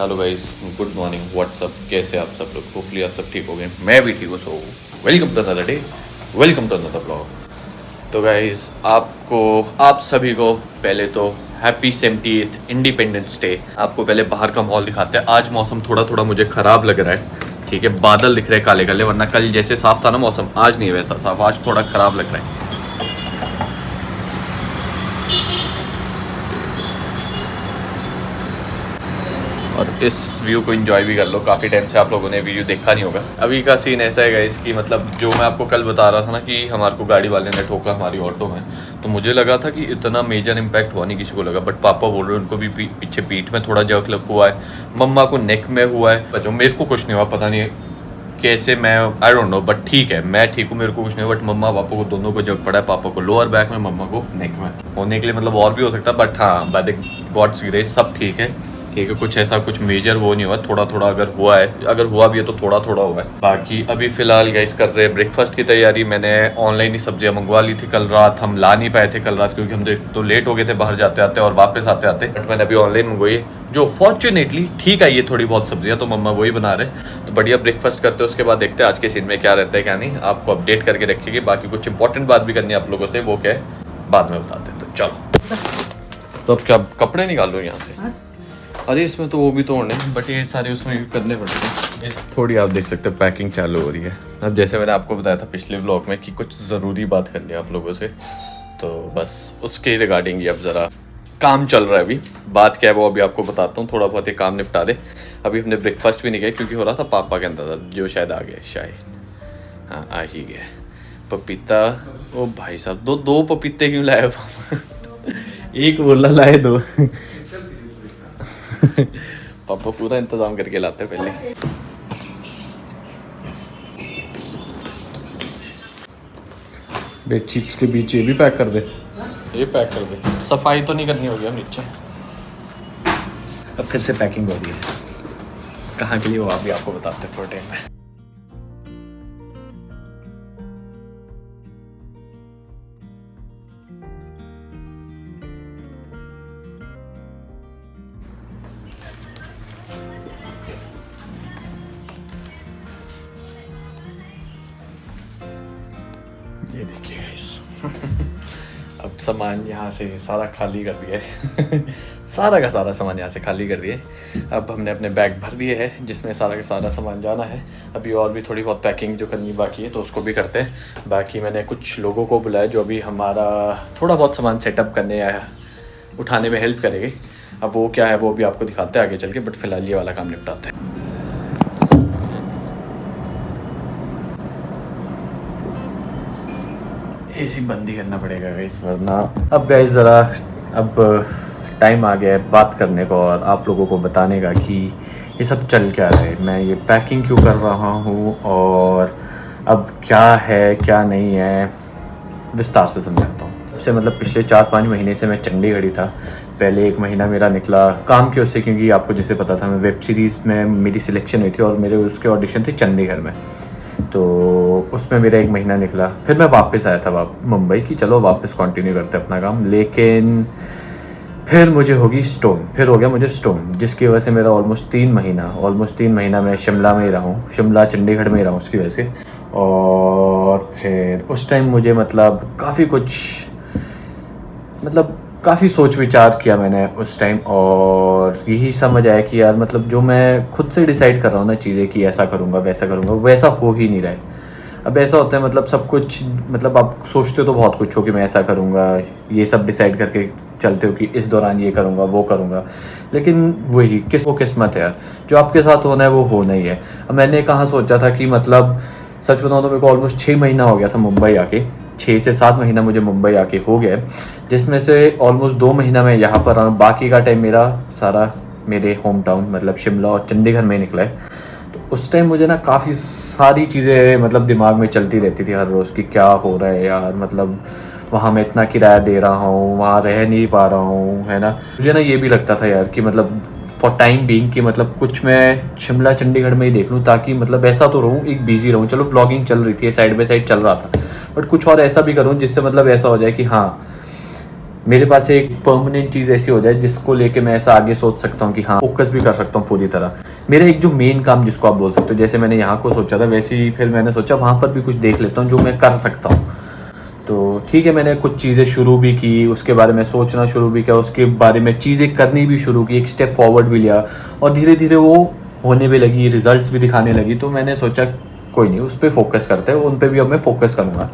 Hello guys, good morning, what's up, कैसे आप सब लोग? होपफुली आप सब ठीक हो गए, मैं भी ठीक हूँ। So welcome to another day, welcome to another blog. तो गाइस, आप सभी को पहले तो हैप्पी 70th इंडिपेंडेंस डे। आपको पहले बाहर का माहौल दिखाते हैं। आज मौसम थोड़ा थोड़ा मुझे ख़राब लग रहा है, ठीक है। बादल दिख रहे हैं काले काले, वरना कल जैसे साफ़ था ना मौसम, आज नहीं वैसा साफ, आज थोड़ा ख़राब लग रहा है। और इस व्यू को एंजॉय भी कर लो। काफ़ी टाइम से आप लोगों ने वीडियो देखा नहीं होगा। अभी का सीन ऐसा है गाइस कि मतलब जो मैं आपको कल बता रहा था ना कि हमारे को गाड़ी वाले ने ठोका हमारी ऑटो में, तो मुझे लगा था कि इतना मेजर इम्पैक्ट हुआ नहीं, किसी को लगा। बट पापा बोल रहे हैं उनको भी पीछे पीठ में थोड़ा जर्क लग हुआ है, मम्मा को नेक में हुआ है, बच्चों मेरे को कुछ नहीं हुआ। पता नहीं कैसे, मैं आई डोंट नो, बट ठीक है, मैं ठीक हूँ, मेरे को कुछ नहीं हुआ। बट मम्मा पापा को दोनों को जग पड़ा है, पापा को लोअर बैक में, मम्मा को नेक में। होने के लिए मतलब और भी हो सकता है, बट हाँ बाय द गॉड्स ग्रेस सब ठीक है, ठीक है। कुछ ऐसा कुछ मेजर वो नहीं हुआ, थोड़ा थोड़ा अगर हुआ है, अगर हुआ भी है तो थोड़ा थोड़ा हुआ है। बाकी अभी फ़िलहाल गाइस कर रहे हैं ब्रेकफास्ट की तैयारी। मैंने ऑनलाइन ही सब्जियां मंगवा ली थी कल रात, हम ला नहीं पाए थे कल रात क्योंकि हम तो लेट हो गए थे बाहर जाते आते और वापस आते आते। बट मैंने अभी ऑनलाइन मंगवाई, जो फॉर्चुनेटली ठीक आई है थोड़ी बहुत सब्जियां, तो मम्मा वही बना रहे। तो बढ़िया ब्रेकफास्ट करते हैं, उसके बाद देखते हैं आज के सीन में क्या रहता है क्या नहीं। आपको अपडेट करके रखेंगे। बाकी कुछ इंपॉर्टेंट बात भी करनी है आप लोगों से, वो क्या है बाद में बताते हैं। तो चलो, तो अब क्या कपड़े निकाल लो यहाँ से। अरे इसमें तो वो भी तोड़ने, बट ये सारे उसमें करने पड़ते हैं। इस थोड़ी आप देख सकते हैं पैकिंग चालू हो रही है। अब जैसे मैंने आपको बताया था पिछले व्लॉग में कि कुछ ज़रूरी बात करनी है आप लोगों से, तो बस उसके रिगार्डिंग ही अब ज़रा काम चल रहा है। अभी बात क्या है वो अभी आपको बताता हूँ, थोड़ा बहुत ये काम निपटा दे। अभी हमने ब्रेकफास्ट भी नहीं किया क्योंकि हो रहा था पापा के अंदर था, जो शायद आ गया, शायद हाँ आ ही गया। पपीता, ओ भाई साहब, दो पपीते क्यों लाए? एक बोला लाए दो। पापा पूरा इंतजाम करके लाते पहले। बेडशीट्स के बीच ये भी पैक कर दे, ये पैक कर दे। सफाई तो नहीं करनी होगी अब नीचे। अब फिर से पैकिंग हो रही है, कहाँ के लिए वो अभी आपको बताते हैं थोड़े टाइम में। ये देखिए गाइस, अब सामान यहाँ से सारा खाली कर दिया है। सारा का सारा सामान यहाँ से खाली कर दिया है। अब हमने अपने बैग भर दिए हैं जिसमें सारा का सारा सामान जाना है। अभी और भी थोड़ी बहुत पैकिंग जो करनी बाकी है तो उसको भी करते हैं। बाकी मैंने कुछ लोगों को बुलाया जो अभी हमारा थोड़ा बहुत सामान सेटअप करने या उठाने में हेल्प करेंगे। अब वो क्या है वो भी आपको दिखाते हैं आगे चल के, बट फिलहाल ये वाला काम निपटाते हैं। एसी बंद ही करना पड़ेगा गाइस, वरना अब गाइस ज़रा अब टाइम आ गया है बात करने को और आप लोगों को बताने का कि ये सब चल क्या रहा है, मैं ये पैकिंग क्यों कर रहा हूँ और अब क्या है क्या नहीं है, विस्तार से समझाता हूँ। सबसे मतलब पिछले 4-5 महीने से मैं चंडीगढ़ ही था। पहले 1 महीना मेरा निकला काम की वजह से, क्योंकि आपको जैसे पता था मैं वेब सीरीज़ में मेरी सिलेक्शन हुई थी और मेरे उसके ऑडिशन थे चंडीगढ़ में, तो उसमें मेरा 1 महीना निकला। फिर मैं वापस आया था मुंबई की, चलो वापस कंटिन्यू करते अपना काम। लेकिन फिर मुझे होगी स्टोन, फिर हो गया मुझे स्टोन, जिसकी वजह से मेरा ऑलमोस्ट 3 महीना मैं शिमला में ही रहा हूँ, शिमला चंडीगढ़ में ही रहा हूँ उसकी वजह से। और फिर उस टाइम मुझे मतलब काफ़ी सोच विचार किया मैंने उस टाइम और यही समझ आया कि यार मतलब जो मैं खुद से डिसाइड कर रहा हूँ ना चीज़ें कि ऐसा करूँगा वैसा करूँगा, वैसा हो ही नहीं रहा है। अब ऐसा होता है मतलब सब कुछ, मतलब आप सोचते हो तो बहुत कुछ हो कि मैं ऐसा करूँगा, ये सब डिसाइड करके चलते हो कि इस दौरान ये करूँगा वो करूँगा, लेकिन वही वो किस्मत है यार, जो आपके साथ होना है वो होना ही है। अब मैंने कहाँ सोचा था कि मतलब सच बताऊँ तो मेरे को ऑलमोस्ट 6 महीना हो गया था मुंबई आके, 6 से 7 महीना मुझे मुंबई आके हो गया, जिसमें से ऑलमोस्ट 2 महीना मैं यहाँ पर रहा हूँ। बाकी का टाइम मेरा सारा मेरे होम टाउन मतलब शिमला और चंडीगढ़ में निकला है। तो उस टाइम मुझे ना काफ़ी सारी चीज़ें मतलब दिमाग में चलती रहती थी हर रोज़ कि क्या हो रहा है यार, मतलब वहाँ मैं इतना किराया दे रहा हूँ, वहाँ रह नहीं पा रहा हूँ, है ना। मुझे ना ये भी लगता था यार कि मतलब फॉर टाइम बीइंग कि मतलब कुछ मैं शिमला चंडीगढ़ में ही देख लूँ, ताकि मतलब ऐसा तो रहूँ, एक बिजी रहूँ। चलो व्लॉगिंग चल रही थी, साइड बाय साइड चल रहा था, बट कुछ और ऐसा भी करूँ जिससे मतलब ऐसा हो जाए कि हाँ मेरे पास एक परमानेंट चीज़ ऐसी हो जाए जिसको लेके मैं ऐसा आगे सोच सकता हूँ कि हाँ फोकस भी कर सकता हूँ पूरी तरह। मेरा एक जो मेन काम जिसको आप बोल सकते हो, जैसे मैंने यहाँ को सोचा था वैसे ही फिर मैंने सोचा वहाँ पर भी कुछ देख लेता हूँ जो मैं कर सकता हूँ। तो ठीक है, मैंने कुछ चीज़ें शुरू भी की, उसके बारे में सोचना शुरू भी किया, उसके बारे में चीज़ें करनी भी शुरू की, एक स्टेप फॉरवर्ड भी लिया और धीरे धीरे वो होने भी लगी, रिजल्ट्स भी दिखाने लगी। तो मैंने सोचा कोई नहीं, उस पर फोकस करते हैं, उन पर भी अब मैं फोकस करूँगा।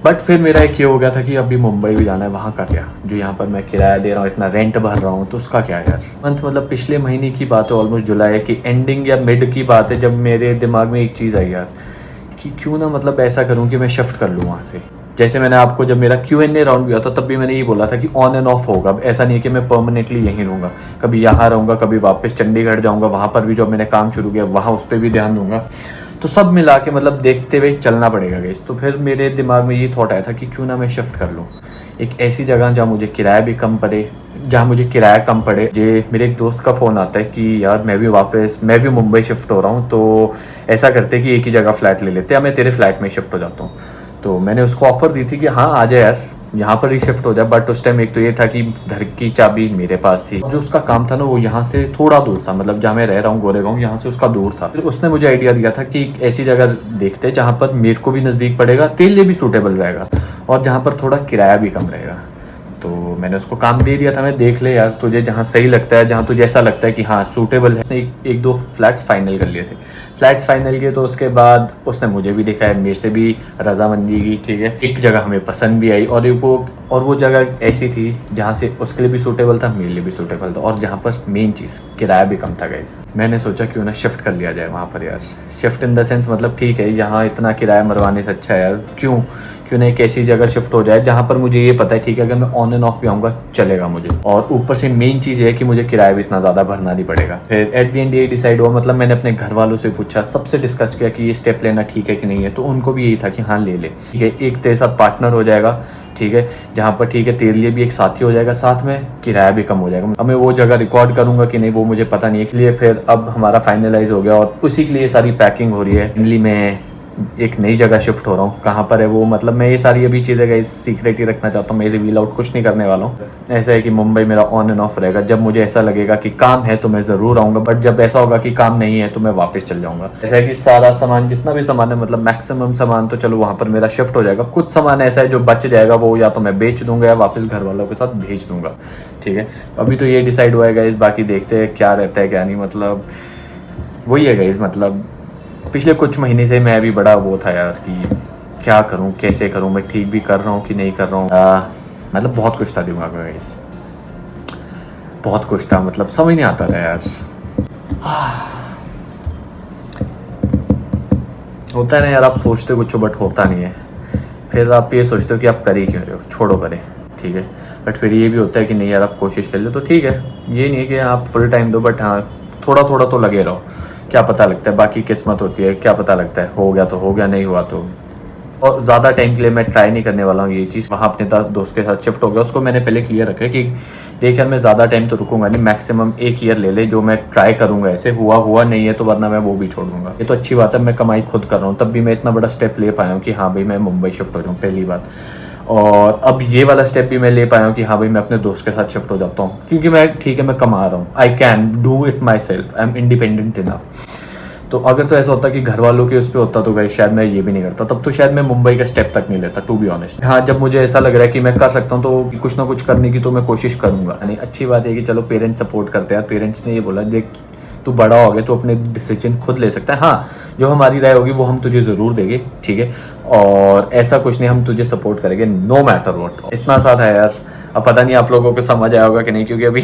बट फिर मेरा एक ये हो गया था कि अभी मुंबई भी जाना है, वहाँ का क्या, जो यहाँ पर मैं किराया दे रहा हूँ, इतना रेंट भर रहा हूँ, तो उसका क्या यार। मंथ मतलब पिछले महीने की बात है, ऑलमोस्ट जुलाई की एंडिंग या मिड की बात है, जब मेरे दिमाग में एक चीज़ आई यार कि क्यों ना मतलब ऐसा करूँ कि मैं शिफ्ट कर लूँ वहाँ से। जैसे मैंने आपको जब मेरा Q&A राउंड भी हुआ था तब भी मैंने ये बोला था कि ऑन एंड ऑफ होगा, अब ऐसा नहीं है कि मैं परमानेंटली यहीं रहूँगा, कभी यहाँ रहूँगा, कभी वापस चंडीगढ़ जाऊँगा, वहाँ पर भी जो मैंने काम शुरू किया वहाँ उस पर भी ध्यान दूँगा। तो सब मिला के मतलब देखते हुए चलना पड़ेगा गाइस। तो फिर मेरे दिमाग में ये थॉट आया था कि क्यों ना मैं शिफ्ट कर लूँ एक ऐसी जगह जहाँ मुझे किराया भी कम पड़े, जहाँ मुझे किराया कम पड़े। जे मेरे एक दोस्त का फ़ोन आता है कि यार मैं भी मुंबई शिफ्ट हो रहा हूँ, तो ऐसा करते कि एक ही जगह फ्लैट ले लेते हैं, मैं तेरे फ्लैट में शिफ्ट हो जाता हूँ। तो मैंने उसको ऑफ़र दी थी कि हाँ आ जाए यार, यहाँ पर ही शिफ्ट हो जाए। बट उस टाइम एक तो ये था कि घर की चाबी मेरे पास थी, जो उसका काम था ना वो यहाँ से थोड़ा दूर था, मतलब जहाँ मैं रह रहा हूँ गोरेगांव, यहाँ से उसका दूर था। फिर उसने मुझे आइडिया दिया था कि एक ऐसी जगह देखते जहाँ पर मेरे को भी नज़दीक पड़ेगा, तेरे लिए भी सूटेबल रहेगा और जहाँ पर थोड़ा किराया भी कम रहेगा। तो मैंने उसको काम दे दिया था, मैं देख ले यार तुझे जहाँ सही लगता है, जहाँ तुझे ऐसा लगता है कि हाँ सूटेबल है। एक दो फ्लैट्स फाइनल कर लिए थे, फ्लैट्स फाइनल किए तो उसके बाद उसने मुझे भी दिखाया, मेरे से भी रजामंदी की, ठीक है। एक जगह हमें पसंद भी आई और वो जगह ऐसी थी जहाँ से उसके लिए भी सूटेबल था, मेरे लिए भी सूटेबल था, और जहाँ पर मेन चीज़ किराया भी कम था गाइस। मैंने सोचा क्यों ना शिफ्ट कर लिया जाए वहाँ पर यार। शिफ्ट इन द सेंस मतलब ठीक है, यहाँ इतना किराया मरवाने से अच्छा है यार क्यों ना एक ऐसी जगह शिफ्ट हो जाए जहाँ पर मुझे ये पता है ठीक है अगर मैं ऑन एंड ऑफ भी आऊँगा चलेगा मुझे, और ऊपर से मेन चीज़ है कि मुझे किराया भी इतना ज़्यादा भरना नहीं पड़ेगा। फिर एट द एंड ये डिसाइड हुआ, मतलब मैंने अपने घर वालों से पूछा, सबसे डिस्कस किया कि ये स्टेप लेना ठीक है कि नहीं है, तो उनको भी यही था कि हाँ ले ले, ठीक है, एक तेरे साथ पार्टनर हो जाएगा, ठीक है, जहाँ पर ठीक है तेरे लिए भी एक साथी हो जाएगा, साथ में किराया भी कम हो जाएगा। अब मैं वो जगह रिकॉर्ड करूँगा कि नहीं वो मुझे पता नहीं है, इसलिए फिर अब हमारा फाइनलाइज हो गया और उसी के लिए सारी पैकिंग हो रही है। फाइनली मैं एक नई जगह शिफ्ट हो रहा हूँ, कहाँ पर है वो मतलब मैं ये सारी अभी चीज़ें गाइस सीक्रेट ही रखना चाहता हूँ, मैं रिवील आउट कुछ नहीं करने वाला हूँ। ऐसा है कि मुंबई मेरा ऑन एंड ऑफ रहेगा, जब मुझे ऐसा लगेगा कि काम है तो मैं ज़रूर आऊँगा, बट जब ऐसा होगा कि काम नहीं है तो मैं वापस चल जाऊँगा। ऐसा है कि सारा सामान जितना भी सामान है, मतलब मैक्सिमम सामान तो चलो वहाँ पर मेरा शिफ्ट हो जाएगा, कुछ सामान ऐसा है जो बच जाएगा वो या तो मैं बेच दूँगा या वापस घर वालों के साथ भेज दूँगा, ठीक है। तो अभी तो ये डिसाइड हुआ है गाइस, बाकी देखते हैं क्या रहता है क्या नहीं, मतलब वही है गाइस। मतलब पिछले कुछ महीने से मैं भी बड़ा वो था यार कि क्या करूं कैसे करूं, मैं ठीक भी कर रहा हूं कि नहीं कर रहा हूं, मतलब बहुत कुछ था दिमाग में गाइस, बहुत कुछ था, मतलब समझ नहीं आता था यार। होता है ना यार, आप सोचते कुछ हो बट होता नहीं है, फिर आप ये सोचते हो कि आप कर ही क्यों रहे हो, छोड़ो करें, ठीक है। बट फिर ये भी होता है कि नहीं यार आप कोशिश कर लो तो ठीक है, ये नहीं है कि आप फुल टाइम दो, बट हाँ थोड़ा थोड़ा तो लगे रहो, क्या पता लगता है, बाकी किस्मत होती है, क्या पता लगता है, हो गया तो हो गया, नहीं हुआ तो। और ज़्यादा टाइम के लिए मैं ट्राई नहीं करने वाला हूँ ये चीज़। वहाँ अपने दोस्त के साथ शिफ्ट हो गया, उसको मैंने पहले क्लियर रखा है कि देख यार मैं ज़्यादा टाइम तो रुकूंगा नहीं, मैक्सिमम 1 ईयर ले ले, जो मैं ट्राई करूँगा, ऐसे हुआ नहीं है तो वरना मैं वो भी छोड़ दूँगा। ये तो अच्छी बात है, मैं कमाई खुद कर रहा हूँ, तब भी मैं इतना बड़ा स्टेप ले पाया हूँ कि हाँ भाई मैं मुंबई शिफ्ट हो जाऊँ, पहली बात। और अब ये वाला स्टेप भी मैं ले पाया हूँ कि हाँ भाई मैं अपने दोस्त के साथ शिफ्ट हो जाता हूँ, क्योंकि मैं ठीक है मैं कमा रहा हूँ, I can do it my self, I am independent enough. तो अगर तो ऐसा होता कि घर वालों के उस पर होता तो भाई शायद मैं ये भी नहीं करता, तब तो शायद मैं मुंबई का स्टेप तक नहीं लेता, टू बी ऑनेस्ट। हाँ जब मुझे ऐसा लग रहा है कि मैं कर सकता हूँ तो कुछ ना कुछ करने की तो मैं कोशिश करूँगा। यानी अच्छी बात है कि चलो पेरेंट्स सपोर्ट करते हैं, पेरेंट्स ने ये बोला देख तू बड़ा हो गया तो अपने डिसीजन खुद ले सकता है, हाँ जो हमारी राय होगी वो हम तुझे ज़रूर देंगे, ठीक है, और ऐसा कुछ नहीं, हम तुझे सपोर्ट करेंगे नो मैटर व्हाट। इतना साथ है यार, अब पता नहीं आप लोगों को समझ आया होगा कि नहीं, क्योंकि अभी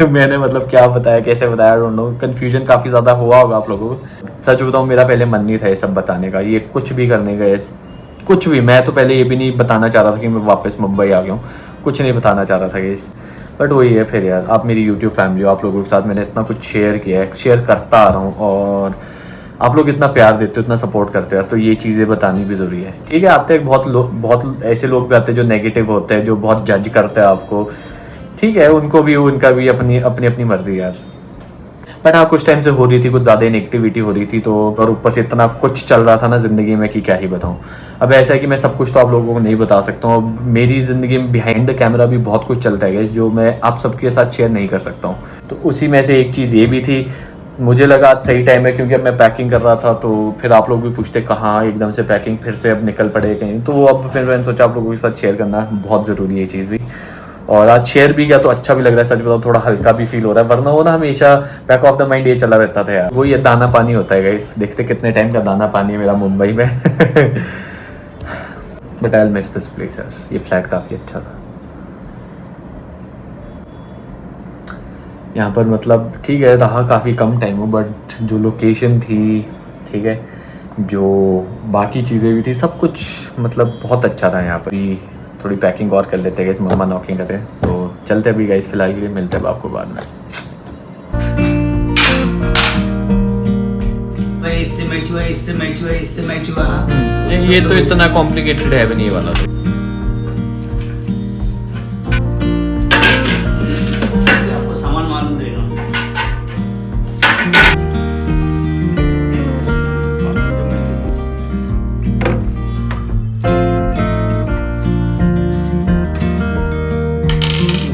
मैंने मतलब क्या बताया कैसे बताया डोंट नो, कन्फ्यूजन काफ़ी ज़्यादा हुआ होगा आप लोगों को। सच बताऊँ मेरा पहले मन नहीं था ये सब बताने का, ये कुछ भी करने का, कुछ भी। मैं तो पहले ये भी नहीं बताना चाह रहा था कि मैं वापस मुंबई आ गया हूँ, कुछ नहीं बताना चाह रहा था इस, बट वही है फिर यार, आप मेरी यूट्यूब फैमिली हो, आप लोगों के साथ मैंने इतना कुछ शेयर किया है, शेयर करता आ रहा हूँ, और आप लोग इतना प्यार देते हो, इतना सपोर्ट करते हो, तो ये चीज़ें बतानी भी ज़रूरी है, ठीक है। आते हैं बहुत ऐसे लोग भी आते हैं जो नेगेटिव होते हैं, जो बहुत जज करते हैं आपको, ठीक है, उनका भी अपनी अपनी मर्जी यार। बट हाँ कुछ टाइम से हो रही थी, कुछ ज़्यादा नेगेटिविटी हो रही थी, तो और ऊपर से इतना कुछ चल रहा था ना ज़िंदगी में कि क्या ही बताऊँ। अब ऐसा है कि मैं सब कुछ तो आप लोगों को नहीं बता सकता हूँ। अब मेरी ज़िंदगी में बिहाइंड द कैमरा भी बहुत कुछ चलता है गाइस, जो मैं आप सबके साथ शेयर नहीं कर सकता हूँ। तो उसी में से एक चीज़ ये भी थी, मुझे लगा आज सही टाइम है, क्योंकि अब मैं पैकिंग कर रहा था, तो फिर आप लोग भी पूछते कहाँ एकदम से पैकिंग फिर से अब निकल पड़े कहीं, तो अब फिर मैंने सोचा आप लोगों के साथ शेयर करना बहुत ज़रूरी है ये चीज़ भी। और आज शेयर भी किया तो अच्छा भी लग रहा है, सच बताओ थोड़ा हल्का भी फील हो रहा है, वरना वो ना हमेशा बैक ऑफ द माइंड ये चला रहता था यार, वो ये दाना पानी होता है गाइस, देखते कितने टाइम का दाना पानी है मेरा मुंबई में। But I will miss this place यार, ये फ्लैट काफ़ी अच्छा था यहाँ पर, मतलब ठीक है रहा काफ़ी कम टाइम हो, बट जो लोकेशन थी, ठीक है, जो बाकी चीज़ें भी थी, सब कुछ मतलब बहुत अच्छा था यहाँ पर। थोड़ी पैकिंग और कर लेते गाइस, मम्मा नॉकिंग करे, तो चलते अभी गाइस, फिलहाल के लिए मिलते हैं आपको बाद में। इससे मैच हुआ, इससे मैच हुआ, इससे मैच हुआ। ये तो इतना कॉम्प्लिकेटेड है भी नहीं वाला तो। आपको सामान मालूम देगा।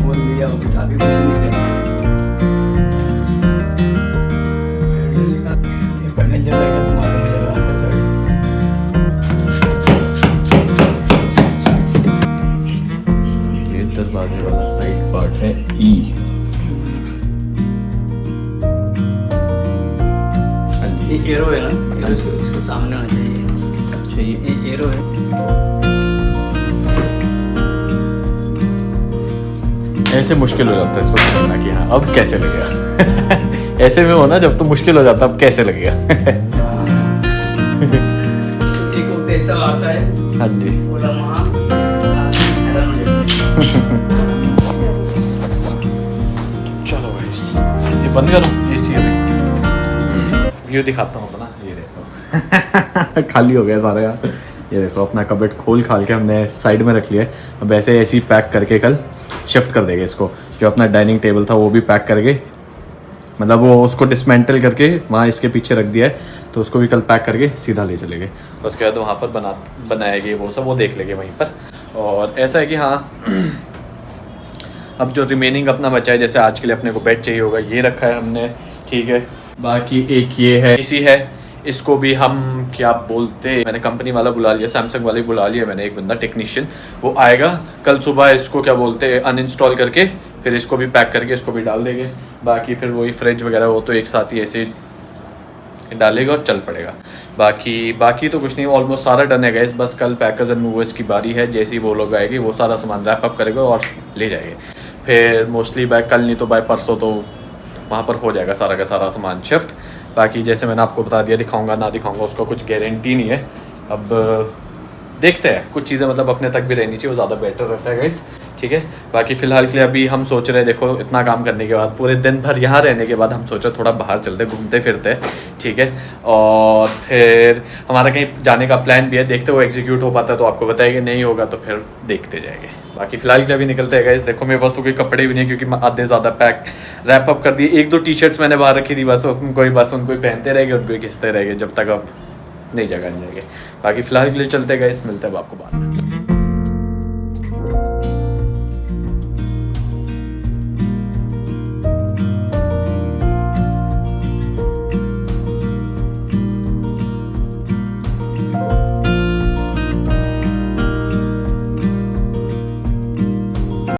बोल दिया अभी कुछ नहीं करना। ये पैनल जब लगेगा तो मालूम हो जाएगा अंदर साइड। ये दरवाजे वाला साइड पार्ट है ई। ये एरो है ना, एरो इसके सामने होना चाहिए। अच्छा ये एरो है। ऐसे मुश्किल हो जाता है इसको समझना कि हाँ अब कैसे लगेगा। ऐसे में हो ना जब तो मुश्किल हो जाता है अब कैसे लगेगा। एक वक्त ऐसा आता है, हाँ जी बोला वहाँ हैरान हो जाते हैं। चलो गाइस ये बंद करो, एसी अभी व्यू दिखाता हूँ अपना, ये देखो। खाली हो गया सारा यार, ये देखो अपना कबर्ड खोल खाल के हमने साइड में रख लिया है। अब ऐसे ऐसे ही पैक करके कल शिफ्ट कर देंगे इसको, जो अपना डाइनिंग टेबल था वो भी पैक करके, मतलब वो उसको डिसमेंटल करके वहाँ इसके पीछे रख दिया है, तो उसको भी कल पैक करके सीधा ले चलेंगे। उसके बाद वहाँ पर बनाएंगे वो सब, वो देख लेंगे वहीं पर। और ऐसा है कि हाँ अब जो रिमेनिंग अपना बचा है, जैसे आज के लिए अपने को बेड चाहिए होगा, ये रखा है हमने, ठीक है। बाकी एक ये है, इसी है, इसको भी हम क्या बोलते, मैंने कंपनी वाला बुला लिया, सैमसंग वाले बुला लिया मैंने, एक बंदा टेक्नीशियन, वो आएगा कल सुबह, इसको क्या बोलते अनइंस्टॉल करके फिर इसको भी पैक करके इसको भी डाल देंगे। बाकी फिर वही फ्रिज वगैरह वो तो एक साथ ही ऐसे डालेगा और चल पड़ेगा। बाकी तो कुछ नहीं, ऑलमोस्ट सारा डन है गाइस, बस कल पैकर्स एंड मूवर्स की बारी है। जैसे ही वो लोग आएंगे वो सारा सामान रैप अप करेगा और ले जाएंगे। फिर मोस्टली बाय कल नहीं तो बाय परसों तो वहाँ पर हो जाएगा सारा का सारा सामान शिफ्ट। बाकी जैसे मैंने आपको बता दिया, दिखाऊंगा ना दिखाऊंगा उसका कुछ गारंटी नहीं है। अब देखते हैं, कुछ चीज़ें मतलब अपने तक भी रहनी चाहिए, वो ज़्यादा बेटर रहता है गाइस, ठीक है। बाकी फ़िलहाल के लिए अभी हम सोच रहे हैं, देखो इतना काम करने के बाद, पूरे दिन भर यहाँ रहने के बाद हम सोच रहे थोड़ा बाहर चलते घूमते फिरते, ठीक है। और फिर हमारा कहीं जाने का प्लान भी है, देखते वो एग्जीक्यूट हो पाता है तो आपको बताएंगे, नहीं होगा तो फिर देखते जाएंगे। बाकी फ़िलहाल के लिए अभी निकलते हैं गाइस। देखो मेरे पास तो कोई कपड़े भी नहीं, क्योंकि आधे ज़्यादा पैक रैप अप कर दिए। एक दो टी शर्ट्स मैंने बाहर रखी थी, बस उनको ही पहनते रहेंगे, उनको ही घिसते रहेंगे जब तक अब नहीं जगह नहीं जाएंगे। बाकी फ़िलहाल के लिए चलते गाइस, मिलते हैं आपको बाद में।